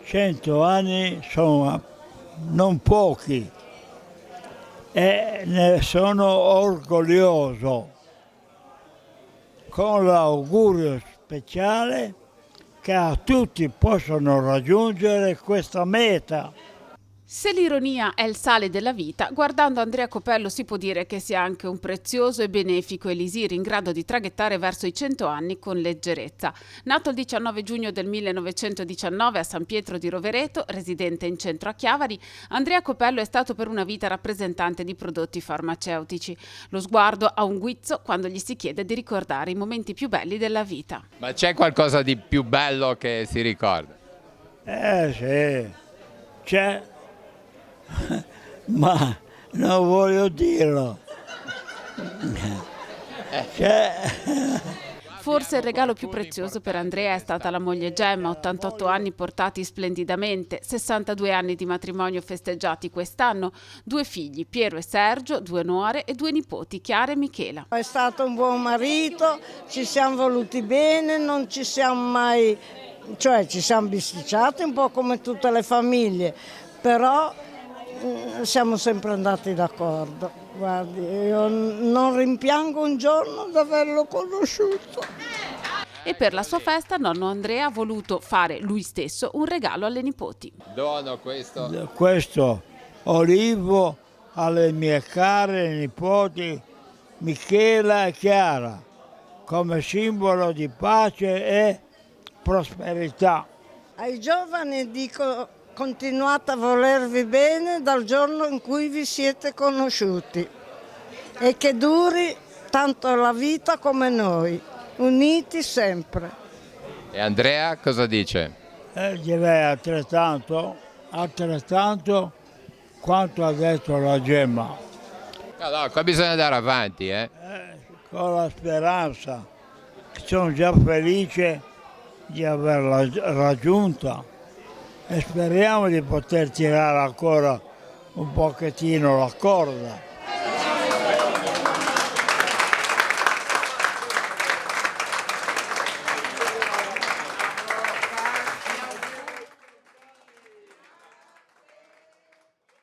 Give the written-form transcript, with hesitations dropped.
100 anni sono non pochi e ne sono orgoglioso, con l'augurio speciale che a tutti possono raggiungere questa meta. Se l'ironia è il sale della vita, guardando Andrea Copello si può dire che sia anche un prezioso e benefico elisir in grado di traghettare verso i 100 anni con leggerezza. Nato il 19 giugno del 1919 a San Pietro di Rovereto, residente in centro a Chiavari, Andrea Copello è stato per una vita rappresentante di prodotti farmaceutici. Lo sguardo ha un guizzo quando gli si chiede di ricordare i momenti più belli della vita. Ma c'è qualcosa di più bello che si ricorda? Sì, c'è, ma non voglio dirlo. C'è. Forse il regalo più prezioso per Andrea è stata la moglie Gemma, 88 anni portati splendidamente, 62 anni di matrimonio festeggiati quest'anno, 2 figli, Piero e Sergio, 2 nuore e 2 nipoti, Chiara e Michela. È stato un buon marito, ci siamo voluti bene, non ci siamo mai, cioè ci siamo bisticciati un po' come tutte le famiglie, però siamo sempre andati d'accordo. Guardi, io non rimpiango un giorno di averlo conosciuto. E per la sua festa nonno Andrea ha voluto fare lui stesso un regalo alle nipoti. Dono questo. Questo olivo alle mie care nipoti Michela e Chiara come simbolo di pace e prosperità. Ai giovani dico: continuate a volervi bene dal giorno in cui vi siete conosciuti e che duri tanto la vita come noi, uniti sempre. E Andrea cosa dice? Direi altrettanto quanto ha detto la Gemma, No, qua bisogna andare avanti, con la speranza che sono già felice di averla raggiunta e speriamo di poter tirare ancora un pochettino la corda.